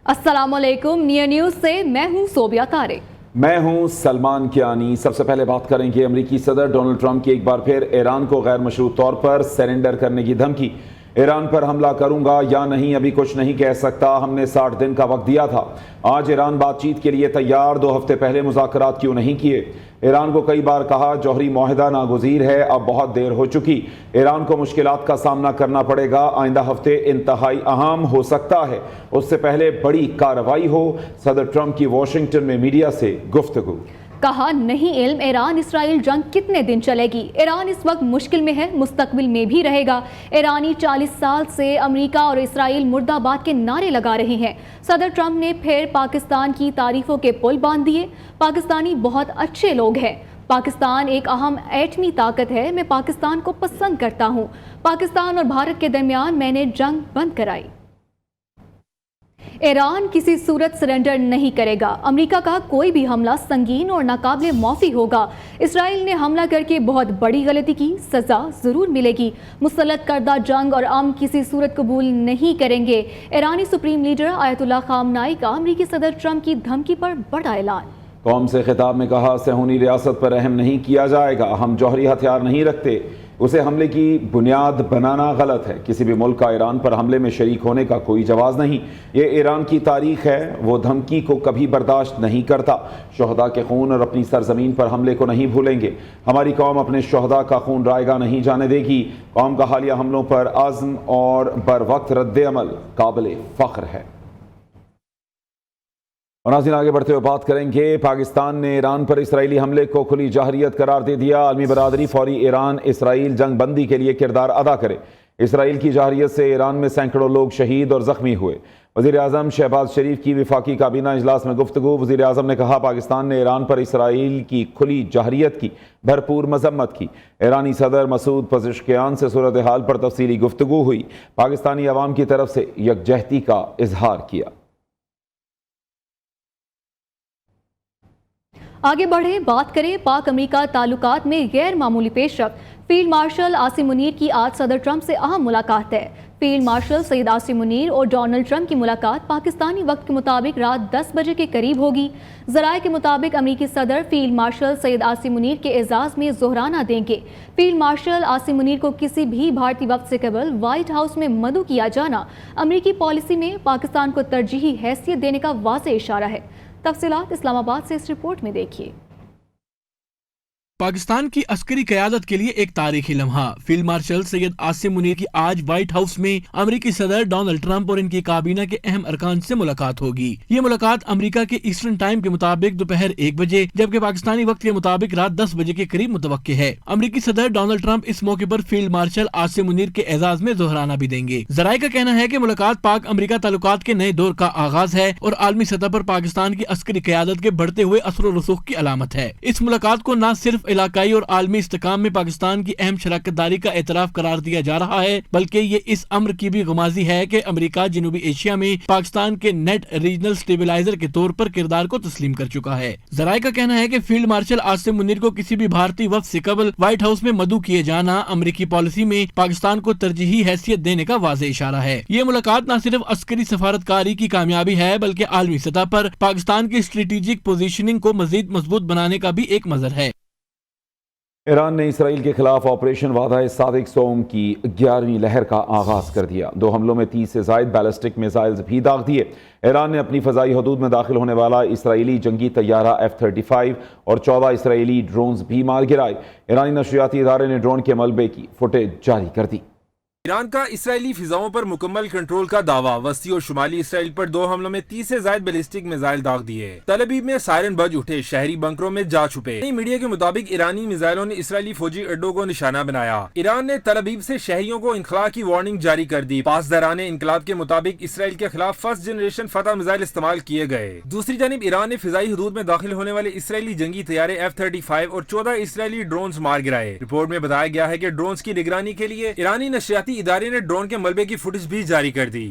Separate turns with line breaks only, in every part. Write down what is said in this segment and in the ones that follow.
अस्सलामुअलैकुम। Near news से मैं हूं सोबिया तारे।
मैं हूं सलमान कियानी। सबसे पहले बात करेंगे अमेरिकी सदर डोनाल्ड ट्रंप की एक बार फिर ईरान को गैर मशरूत तौर पर सरेंडर करने की धमकी। ईरान पर हमला करूंगा या नहीं अभी कुछ नहीं कह सकता, हमने 60 दिन का वक्त दिया था। आज ईरान बातचीत के लिए तैयार, 2 हफ्ते पहले मुज़ाकरात क्यों नहीं किए? ईरान को कई बार कहा जौहरी मुआहदा नागुज़ीर है, अब बहुत देर हो चुकी। ईरान को मुश्किलात का सामना करना पड़ेगा, आइंदा हफ्ते इंतहाई अहम हो सकता है, उससे पहले बड़ी कार्रवाई हो। सदर ट्रंप की वॉशिंगटन में मीडिया से गुफ्तगू।
कहा नहीं इल्म ईरान इसराइल जंग कितने दिन चलेगी। ईरान इस वक्त मुश्किल में है, मुस्तकबिल में भी रहेगा। ईरानी 40 साल से अमेरिका और इसराइल मुर्दाबाद के नारे लगा रहे हैं। सदर ट्रंप ने फिर पाकिस्तान की तारीफों के पुल बांध दिए। पाकिस्तानी बहुत अच्छे लोग हैं, पाकिस्तान एक अहम एटमी ताकत है, मैं पाकिस्तान को पसंद करता हूँ। पाकिस्तान और भारत के दरमियान मैंने जंग बंद कराई। ईरान किसी सूरत सरेंडर नहीं करेगा। अमेरिका का कोई भी हमला संगीन और नाकाबिले माफ़ी होगा। इसराइल ने हमला करके बहुत बड़ी गलती की, सज़ा ज़रूर मिलेगी। मुसल्लत करदा जंग और अमन किसी सूरत कबूल नहीं करेंगे। ईरानी सुप्रीम लीडर आयतुल्लाह खामनाई का अमेरिकी सदर ट्रंप की धमकी पर बड़ा ऐलान।
कौम से खिताब में कहा सहूनी रियासत पर रहम नहीं किया जाएगा, हम जौहरी हथियार नहीं रखते, उसे हमले की बुनियाद बनाना गलत है। किसी भी मुल्क का ईरान पर हमले में शरीक होने का कोई जवाज़ नहीं, ये ईरान की तारीख है, वो धमकी को कभी बर्दाश्त नहीं करता। शोहदा के खून और अपनी सरजमीन पर हमले को नहीं भूलेंगे। हमारी कौम अपने शोहदा का खून रायगा नहीं जाने देगी। कौम का हालिया हमलों पर आज़म और बर वक्त रद्द अमल काबिल फ़ख्र है। और नाज़रीन आगे बढ़ते हुए बात करेंगे, पाकिस्तान ने ईरान पर इसराइली हमले को खुली जाहरियत करार दे दिया। आलमी बरादरी फौरी ईरान इसराइल जंग बंदी के लिए किरदार अदा करे। इसराइल की जाहरियत से ईरान में सैकड़ों लोग शहीद और ज़ख्मी हुए। वज़ीर आज़म शहबाज शरीफ की विफाकी काबीना इजलास में गुफ्तगू। वज़ीर आज़म ने कहा पाकिस्तान ने ईरान पर इसराइल की खुली जाहरियत की भरपूर मजम्मत की। ईरानी सदर मसूद पज़ेश्कियान से सूरत हाल पर तफसीली गुफ्तगू हुई। पाकिस्तानी अवाम की तरफ से यकजहती का इजहार किया।
आगे बढ़े बात करें पाक अमेरिका ताल्लुकात में गैर मामूली पेशरफ्त। फील्ड मार्शल आसिम मुनीर की आज सदर ट्रंप से अहम मुलाकात है। फील्ड मार्शल सैयद आसिम मुनीर और डोनाल्ड ट्रंप की मुलाकात पाकिस्तानी वक्त के मुताबिक रात 10 बजे के करीब होगी। ज़राए के मुताबिक अमेरिकी सदर फील्ड मार्शल सैयद आसिम मुनीर के एजाज़ में ज़ोहराना देंगे। फील्ड मार्शल आसिम मुनीर को किसी भी भारतीय वक्त से कबल व्हाइट हाउस में मदऊ किया जाना अमेरिकी पॉलिसी में पाकिस्तान को तरजीही हैसियत देने का वाज़ेह इशारा है। तफसीलात इस्लामाबाद से इस रिपोर्ट में देखिए।
पाकिस्तान की अस्करी क़यादत के लिए एक तारीखी लम्हा। फील्ड मार्शल सैयद आसिम मुनीर की आज व्हाइट हाउस में अमेरिकी सदर डोनाल्ड ट्रंप और इनकी काबीना के अहम अरकान से मुलाकात होगी। ये मुलाकात अमेरिका के ईस्टर्न टाइम के मुताबिक दोपहर 1 बजे जबकि पाकिस्तानी वक्त के मुताबिक रात 10 बजे के करीब मुतवक्के है। अमेरिकी सदर डोनाल्ड ट्रंप इस मौके पर फील्ड मार्शल आसिम मुनीर के एजाज में दोहराना भी देंगे। ज़राए का कहना है कि मुलाकात पाक अमेरिका ताल्लुकात के नए दौर का आगाज है और आलमी सतह पर पाकिस्तान की अस्करी क़यादत के बढ़ते हुए असर और रसूख की अलामत है। इस मुलाकात को न सिर्फ इलाकाई और आलमी इस्तेकाम में पाकिस्तान की अहम शराकतदारी का एतराफ करार दिया जा रहा है, बल्कि ये इस अम्र की भी गुमाजी है कि अमेरिका जनूबी एशिया में पाकिस्तान के नेट रीजनल स्टेबलाइजर के तौर पर किरदार को तस्लीम कर चुका है। ज़राए का कहना है कि फील्ड मार्शल आसिम मुनीर को किसी भी भारतीय वक्त से कबल व्हाइट हाउस में मदऊ किए जाना अमेरिकी पॉलिसी में पाकिस्तान को तरजीही हैसियत देने का वाज़ेह इशारा है। ये मुलाकात न सिर्फ अस्करी सफारतकारी की कामयाबी है बल्कि आलमी सतह पर पाकिस्तान की स्ट्रेटेजिक पोजीशनिंग को मजीद मजबूत बनाने का भी एक मजर है।
ईरान ने इसराइल के खिलाफ ऑपरेशन वादा सादिक सोम की 11वीं लहर का आगाज कर दिया। 2 हमलों में 30 से जायद बैलिस्टिक मिसाइल्स भी दाग दिए। ईरान ने अपनी फ़ज़ाई हदूद में दाखिल होने वाला इसराइली जंगी तैयारा F-35 और 14 इसराइली ड्रोन्स भी मार गिराए। ईरानी नशरियाती इदारे ने ड्रोन के मलबे की फुटेज जारी कर दी।
ईरान का इसराइली फिजाओं पर मुकम्मल कंट्रोल का दावा। वस्ती और शुमाली इसराइल पर 2 हमलों में 30 से ज्यादा बैलिस्टिक मिसाइल दाग दिए। तल अबीब में सायरन बज उठे, शहरी बंकरों में जा छुपे। मीडिया के मुताबिक ईरानी मिसाइलों ने इसराइली फौजी अड्डों को निशाना बनाया। ईरान ने तल अबीब से शहरियों को इनखला की वार्निंग जारी कर दी। पासदारान इनकलाब के मुताबिक इसराइल के खिलाफ फर्स्ट जनरेशन फतह मिसाइल इस्तेमाल किए गए। दूसरी जानिब ईरान ने फिजाई हदूद में दाखिल होने वाले इसराइली जंगी तैयारे F-35 और 14 इसराइली ड्रोन्स मार गिराए। रिपोर्ट में बताया गया है कि ड्रोन्स की निगरानी के लिए ईरानी नशरियाती इदारे ने ड्रोन के मलबे की फुटेज भी जारी कर दी।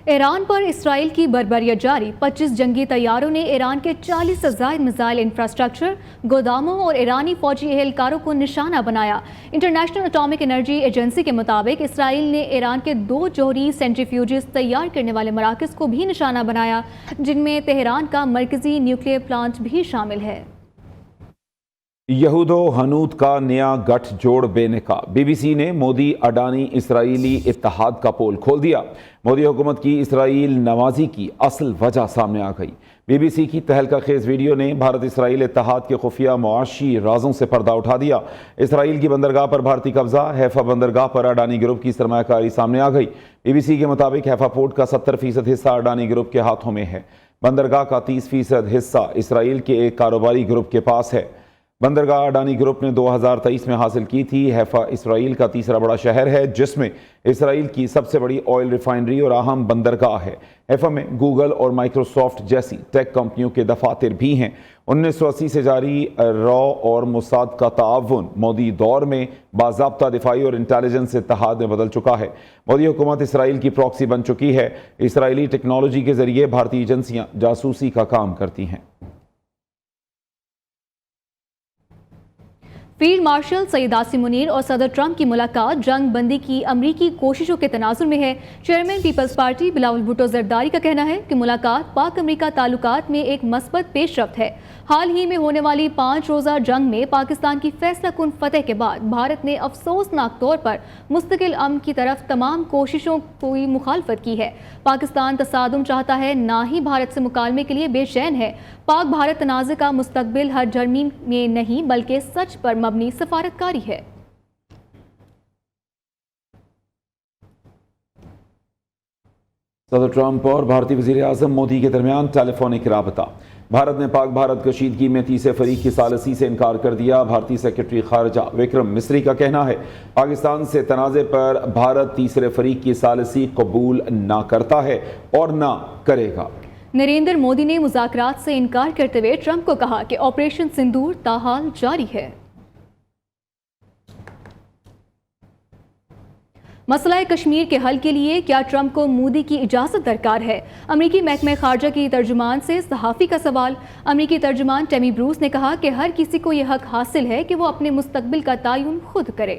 ایران پر اسرائیل کی بربریت جاری، 25 جنگی طیاروں نے ایران کے 40 سے زائد میزائل انفراسٹرکچر، گوداموں اور ایرانی فوجی اہلکاروں کو نشانہ بنایا۔ انٹرنیشنل اٹامک انرجی ایجنسی کے مطابق اسرائیل نے ایران کے 2 جوہری سینٹریفیوجز تیار کرنے والے مراکز کو بھی نشانہ بنایا، جن میں تہران کا مرکزی نیوکلیئر پلانٹ بھی شامل ہے۔
یہود و ہنود کا نیا گٹھ جوڑ بے نقاب۔ بی بی سی نے مودی اڈانی اسرائیلی اتحاد کا پول کھول دیا۔ مودی حکومت کی اسرائیل نوازی کی اصل وجہ سامنے آ گئی۔ بی بی سی کی تہلکہ خیز ویڈیو نے بھارت اسرائیل اتحاد کے خفیہ معاشی رازوں سے پردہ اٹھا دیا۔ اسرائیل کی بندرگاہ پر بھارتی قبضہ، حیفا بندرگاہ پر اڈانی گروپ کی سرمایہ کاری سامنے آ گئی۔ بی بی سی کے مطابق حیفا پورٹ کا 70% حصہ اڈانی گروپ کے ہاتھوں میں ہے۔ بندرگاہ کا 30% حصہ اسرائیل کے ایک کاروباری گروپ کے پاس ہے۔ بندرگاہ اڈانی گروپ نے 2023 میں حاصل کی تھی۔ حیفا اسرائیل کا تیسرا بڑا شہر ہے، جس میں اسرائیل کی سب سے بڑی آئل ریفائنری اور اہم بندرگاہ ہے۔ حیفا میں گوگل اور مائکروسافٹ جیسی ٹیک کمپنیوں کے دفاتر بھی ہیں۔ 1980 سے جاری را اور موساد کا تعاون مودی دور میں باضابطہ دفاعی اور انٹیلیجنس اتحاد میں بدل چکا ہے۔ مودی حکومت اسرائیل کی پراکسی بن چکی ہے۔ اسرائیلی ٹیکنالوجی کے ذریعے بھارتی ایجنسیاں جاسوسی کا کام کرتی ہیں۔
فیلڈ مارشل سید عاصم منیر اور صدر ٹرمپ کی ملاقات جنگ بندی کی امریکی کوششوں کے تناظر میں ہے۔ چیئرمین پیپلز پارٹی بلاول بھٹو زرداری کا کہنا ہے کہ ملاقات پاک امریکہ تعلقات میں ایک مثبت پیش رفت ہے۔ حال ہی میں ہونے والی 5 روزہ جنگ میں پاکستان کی فیصلہ کن فتح کے بعد بھارت نے افسوسناک طور پر مستقل امن کی طرف تمام کوششوں کی مخالفت کی ہے۔ پاکستان تصادم چاہتا ہے، نہ ہی بھارت سے مکالمے کے لیے بے چین ہے۔ پاک بھارت تنازع کا مستقبل ہر جرمی میں نہیں بلکہ سچ پر مبنی سفارتکاری ہے۔
صدر ٹرمپ اور بھارتی وزیر اعظم مودی کے درمیان ٹیلی فونک رابطہ۔ بھارت نے پاک بھارت کشیدگی میں تیسرے فریق کی ثالثی سے انکار کر دیا۔ بھارتی سیکرٹری خارجہ وکرم مسری کا کہنا ہے پاکستان سے تنازع پر بھارت تیسرے فریق کی ثالثی قبول نہ کرتا ہے اور نہ کرے گا۔
نریندر مودی نے مذاکرات سے انکار کرتے ہوئے ٹرمپ کو کہا کہ آپریشن سندور تاحال جاری ہے۔ مسئلہ کشمیر کے حل کے لیے کیا ٹرمپ کو مودی کی اجازت درکار ہے؟ امریکی محکمہ خارجہ کی ترجمان سے صحافی کا سوال۔ امریکی ترجمان ٹیمی بروس نے کہا کہ ہر کسی کو یہ حق حاصل ہے کہ وہ اپنے مستقبل کا تعین خود کرے۔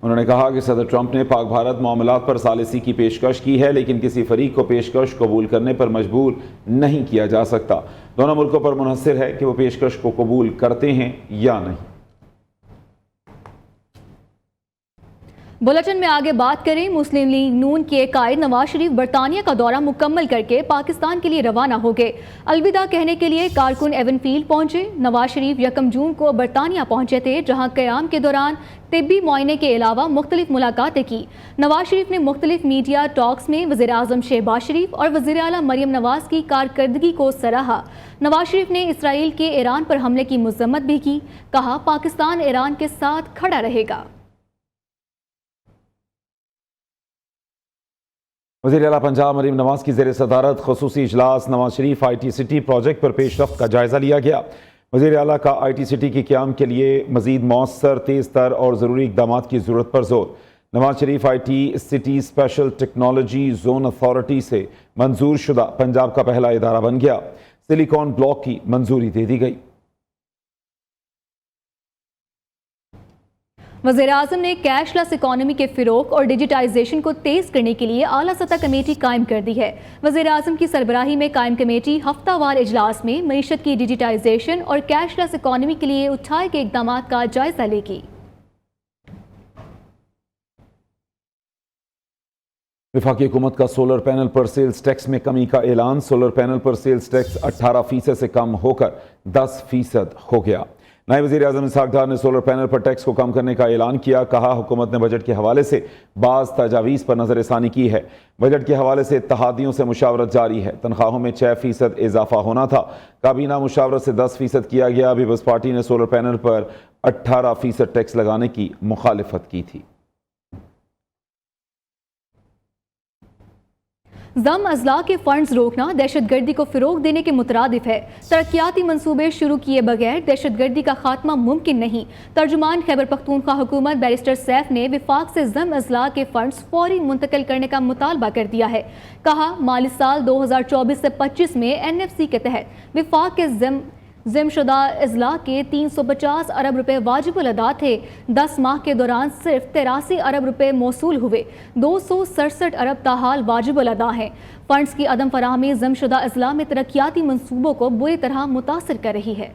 انہوں نے کہا کہ صدر ٹرمپ نے پاک بھارت معاملات پر ثالثی کی پیشکش کی ہے، لیکن کسی فریق کو پیشکش قبول کرنے پر مجبور نہیں کیا جا سکتا۔ دونوں ملکوں پر منحصر ہے کہ وہ پیشکش کو قبول کرتے ہیں یا نہیں۔
بلٹن میں آگے بات کریں، مسلم لیگ نون کے قائد نواز شریف برطانیہ کا دورہ مکمل کر کے پاکستان کے لیے روانہ ہو گئے۔ الوداع کہنے کے لیے کارکن ایون فیلڈ پہنچے۔ نواز شریف 1 جون کو برطانیہ پہنچے تھے، جہاں قیام کے دوران طبی معائنے کے علاوہ مختلف ملاقاتیں کی۔ نواز شریف نے مختلف میڈیا ٹاکس میں وزیر اعظم شہباز شریف اور وزیر اعلیٰ مریم نواز کی کارکردگی کو سراہا۔ نواز شریف نے اسرائیل کے ایران پر حملے کی مذمت بھی کی، کہا پاکستان ایران کے ساتھ کھڑا رہے گا۔
وزیر اعلیٰ پنجاب مریم نواز کی زیر صدارت خصوصی اجلاس نواز Sharif I T city project پر پیش رفت کا جائزہ لیا گیا۔ وزیر اعلیٰ کا آئی ٹی سٹی کے قیام کے لیے مزید مؤثر، تیز تر اور ضروری اقدامات کی ضرورت پر زور۔ Nawaz Sharif I T city special technology zone authority سے منظور شدہ پنجاب کا پہلا ادارہ بن گیا۔ سلیکون بلاک کی منظوری دے دی گئی۔
وزیر اعظم نے کیش لیس اکانومی کے فروغ اور ڈیجیٹائزیشن کو تیز کرنے کے لیے اعلیٰ سطح کمیٹی قائم کر دی ہے۔ وزیر اعظم کی سربراہی میں قائم کمیٹی ہفتہ وار اجلاس میں معیشت کی ڈیجیٹائزیشن اور کیش لیس اکانومی کے لیے اٹھائے گئے اقدامات کا جائزہ لے گی۔
وفاقی حکومت کا سولر پینل پر سیلز ٹیکس میں کمی کا اعلان۔ سولر پینل پر سیلز ٹیکس 18% سے کم ہو کر 10% ہو گیا۔ نائب وزیر اعظم اسحاق ڈار نے سولر پینل پر ٹیکس کو کم کرنے کا اعلان کیا۔ کہا حکومت نے بجٹ کے حوالے سے بعض تجاویز پر نظر ثانی کی ہے۔ بجٹ کے حوالے سے اتحادیوں سے مشاورت جاری ہے۔ تنخواہوں میں 6% اضافہ ہونا تھا، کابینہ مشاورت سے 10% کیا گیا۔ پیپلز پارٹی نے سولر پینل پر 18% ٹیکس لگانے کی مخالفت کی تھی۔
ज़म अज़ला के फंड्स रोकना दहशतगर्दी को फ़रोग देने के मुतरादिफ है। तरक्याती मंसूबे शुरू किए बगैर दहशतगर्दी का खात्मा मुमकिन नहीं। तर्जुमान खैबर पख्तूनख्वा हुकूमत बैरिस्टर सैफ ने विफाक से ज़म अज़ला के फंड्स फौरी मुंतकिल करने का मुतालबा कर दिया है। कहा, माली साल 2024 से 25 में NFC के तहत विफाक के ज़िम्मेशुदा अज़ला के 350 अरब रुपए वाजिबुल अदा थे। 10 माह के दौरान सिर्फ 83 अरब रुपए मौसूल हुए। 267 अरब ताहाल वाजिबुल अदा हैं। फंड्स की अदम फराहमी ज़िम्मेशुदा अज़ला में तरक्याती मंसूबों को बुरी तरह मुतासिर कर रही है।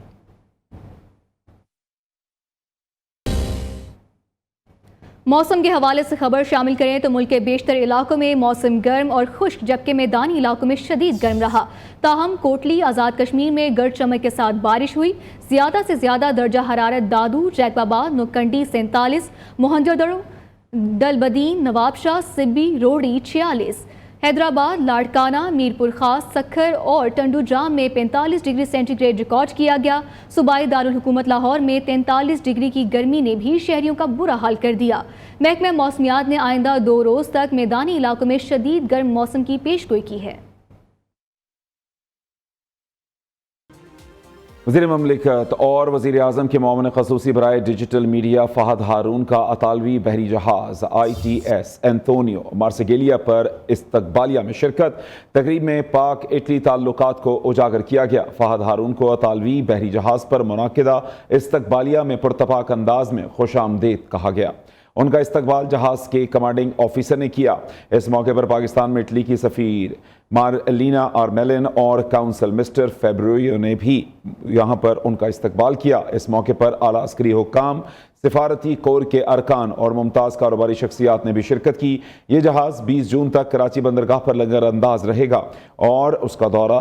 मौसम के हवाले से खबर शामिल करें तो मुल्क के बेशतर इलाकों में मौसम गर्म और खुश्क, जबकि मैदानी इलाकों में शदीद गर्म रहा। ताहम कोटली, आज़ाद कश्मीर में गर्द चमक के साथ बारिश हुई। ज़्यादा से ज़्यादा दर्जा हरारत दादू, जैकबाबाद, नुकंडी 47, मोहनजोदड़ो, डलबदीन, नवाबशाह, सिब्बी, रोड़ी 46, हैदराबाद, लाड़काना, मीरपुर खास, सखर और टंडूजाम में 45 डिग्री सेंटीग्रेड रिकॉर्ड किया गया। सूबाई दारुल हुकूमत लाहौर में 43 डिग्री की गर्मी ने भी शहरियों का बुरा हाल कर दिया। महकमा मौसमियात ने आइंदा 2 रोज़ तक मैदानी इलाकों में शदीद गर्म मौसम की पेशगोई की है।
वज़ीर ममलिकत और वज़ीर आज़म के मामले ख़ुसूसी बराए डिजिटल मीडिया फ़हद हारून का अतालवी बहरी जहाज़ ITS एंतोनियो मार्सेगेलिया पर इस्तकबालिया में शिरकत। तकरीब में पाक इटली ताल्लुकात को उजागर किया गया। फ़हद हारून को अतालवी बहरी जहाज़ पर मुनाकिदा इस्तकबालिया में पुरतपाक अंदाज में खुश आमदीद कहा गया। उनका इस्तकबाल जहाज़ के कमांडिंग ऑफिसर ने किया। इस मौके पर पाकिस्तान में इटली की सफ़ीर मार्लिना आर्मेलिन और काउंसल मिस्टर फेब्रुयो ने भी यहाँ पर उनका इस्तकबाल किया। इस मौके पर आला अस्करी हुक्काम, सिफारती कोर के अरकान और मुमताज़ कारोबारी शख्सियात ने भी शिरकत की। ये जहाज़ 20 जून तक कराची बंदरगाह पर लंगर अंदाज रहेगा और उसका दौरा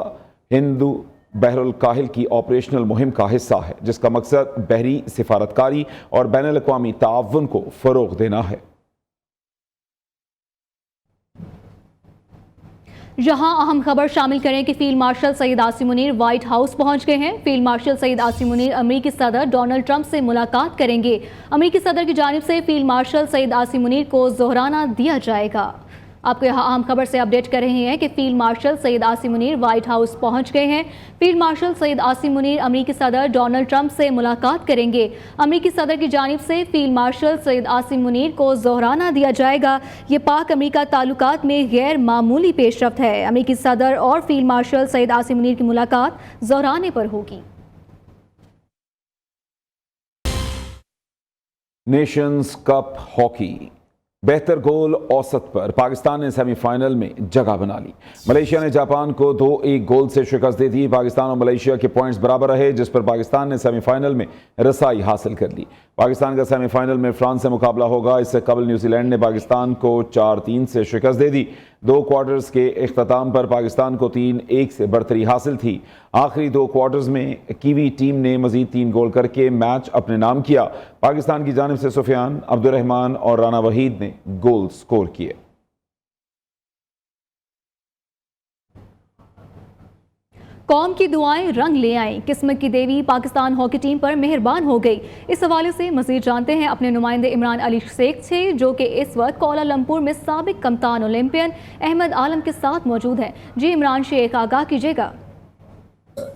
हिंदू बहरुल काहिल की ऑपरेशनल मुहिम का हिस्सा है, जिसका मकसद बहरी सिफारतकारी और बैनुल अक़वामी ताअवुन को फ़रोग़ देना है।
यहाँ अहम खबर शामिल करें कि field marshal Syed Asim Munir White House पहुंच गए हैं। फील्ड मार्शल सईद आसिम मुनीर अमरीकी सदर डोनाल्ड ट्रंप से मुलाकात करेंगे। अमरीकी सदर की जानिब से फील्ड मार्शल सईद आसिम मुनीर को ज़ोहराना दिया जाएगा। आपको यहाँ अहम खबर से अपडेट कर रहे हैं कि field marshal Syed Asim Munir White House पहुंच गए हैं। फील्ड मार्शल सईद आसिम मुनीर अमरीकी सदर डोनाल्ड ट्रंप से मुलाकात करेंगे। अमरीकी सदर की जानिब से फील्ड मार्शल सईद आसिम मुनीर को ज़ोहराना दिया जाएगा। ये पाक अमरीका ताल्लुकात में गैर मामूली पेशरफ्त है। अमरीकी सदर और फील्ड मार्शल सईद आसिम मुनीर की मुलाकात ज़ोहराने पर होगी।
नेशंस कप हॉकी, बेहतर गोल औसत पर पाकिस्तान ने सेमीफाइनल में जगह बना ली। मलेशिया ने जापान को 2-1 गोल से शिकस्त दे दी। पाकिस्तान और मलेशिया के पॉइंट्स बराबर रहे, जिस पर पाकिस्तान ने सेमीफाइनल में रसाई हासिल कर ली। पाकिस्तान का सेमीफाइनल में फ्रांस से मुकाबला होगा। इससे कबल न्यूजीलैंड ने पाकिस्तान को 4-3 से शिकस्त दे दी। 2 क्वार्टर्स के इख्तिताम पर पाकिस्तान को 3-1 से बढ़तरी हासिल थी। आखिरी 2 क्वार्टर्स में कीवी टीम ने मजीद 3 गोल करके मैच अपने नाम किया। पाकिस्तान की जानिब से सुफियान, अब्दुर्रहमान और राना वहीद ने गोल स्कोर किए।
कौम की दुआएं रंग ले आईं, किस्मत की देवी पाकिस्तान हॉकी टीम पर मेहरबान हो गई। इस हवाले से मजीद जानते हैं अपने नुमाइंदे इमरान अली शेख से, जो कि इस वक्त कोलालमपुर में साबिक कप्तान ओलंपियन अहमद आलम के साथ मौजूद हैं। जी इमरान शेख, आगाह कीजिएगा।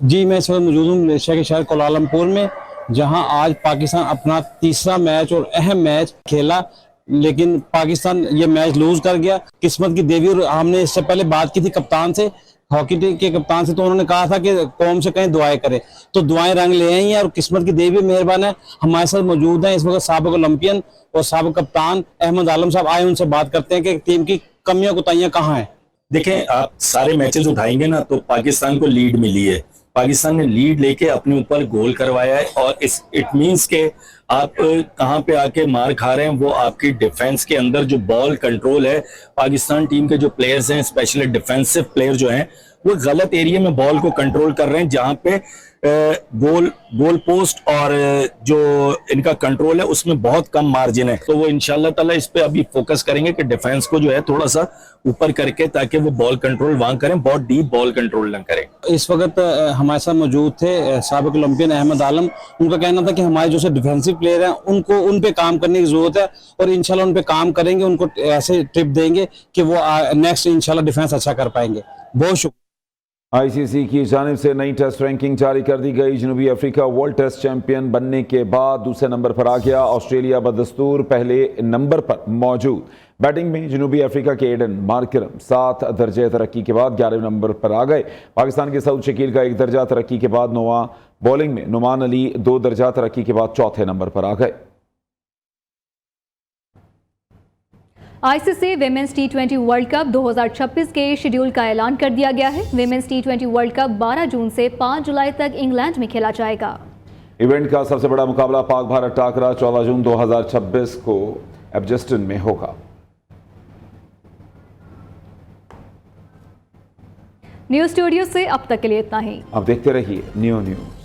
जी मैं इस वक्त मौजूद हूँ मलेशिया के शहर कोलालमपुर में, जहां आज पाकिस्तान अपना तीसरा मैच और अहम मैच खेला, लेकिन पाकिस्तान ये मैच लूज कर गया। किस्मत की देवी, और हमने इससे पहले बात की थी कप्तान से, हॉकी टीम के कप्तान से, तो उन्होंने कहा था कि कौम से कहीं दुआएं करें, तो दुआएं रंग ले आई हैं और किस्मत की देवी मेहरबान है। हमारे साथ मौजूद हैं इस वक्त साबिक ओलंपियन और साबिक कप्तान अहमद आलम साहब। आए उनसे बात करते हैं कि टीम की कमियां कुताहियां कहाँ हैं।
देखें, आप सारे मैचेस उठाएंगे ना तो पाकिस्तान को लीड मिली है। पाकिस्तान ने लीड लेके अपने ऊपर गोल करवाया है और इट मींस के आप कहां पे आके मार खा रहे हैं, वो आपकी डिफेंस के अंदर जो बॉल कंट्रोल है। पाकिस्तान टीम के जो प्लेयर्स हैं, स्पेशली डिफेंसिव प्लेयर जो हैं, वो गलत एरिया में बॉल को कंट्रोल कर रहे हैं, जहां पे गोल पोस्ट और जो इनका कंट्रोल है उसमें बहुत कम मार्जिन है, तो वो इंशाल्लाह ताला इस पे अभी फोकस करेंगे कि डिफेंस को जो है थोड़ा सा ऊपर करके, ताकि वो बॉल कंट्रोल वहां करें, बहुत डीप बॉल कंट्रोल न करें।
इस वक्त हमारे साथ मौजूद थे साबिक ओलंपियन अहमद आलम। उनका कहना था कि हमारे जो डिफेंसिव प्लेयर हैं उनको उन पे काम करने की जरूरत है और इंशाल्लाह उन पे काम करेंगे, उनको ऐसे टिप देंगे कि वो नेक्स्ट इंशाल्लाह डिफेंस अच्छा कर पाएंगे। बहुत शुक्रिया।
आईसीसी की जानिब से नई टेस्ट रैंकिंग जारी कर दी गई। जनूबी अफ्रीका वर्ल्ड टेस्ट चैंपियन बनने के बाद दूसरे नंबर पर आ गया। ऑस्ट्रेलिया बदस्तूर पहले नंबर पर मौजूद। बैटिंग में जनूबी अफ्रीका के एडन मार्करम 7 दर्जे तरक्की के बाद 11वें नंबर पर आ गए। पाकिस्तान के सऊद शकील का 1 दर्जा तरक्की के बाद 9वां। बॉलिंग में नुमान अली 2 दर्जा तरक्की के बाद 4थे नंबर पर आ गए।
आईसीसी विमेंस टी20 वर्ल्ड कप 2026 के शेड्यूल का ऐलान कर दिया गया है। विमेंस टी20 वर्ल्ड कप 12 जून से 5 जुलाई तक इंग्लैंड में खेला जाएगा।
इवेंट का सबसे बड़ा मुकाबला पाक भारत टाकरा 14 जून 2026 को एडजस्टन में होगा।
न्यूज़ स्टूडियो से अब तक के लिए इतना ही।
अब देखते रहिए न्यू न्यूज़।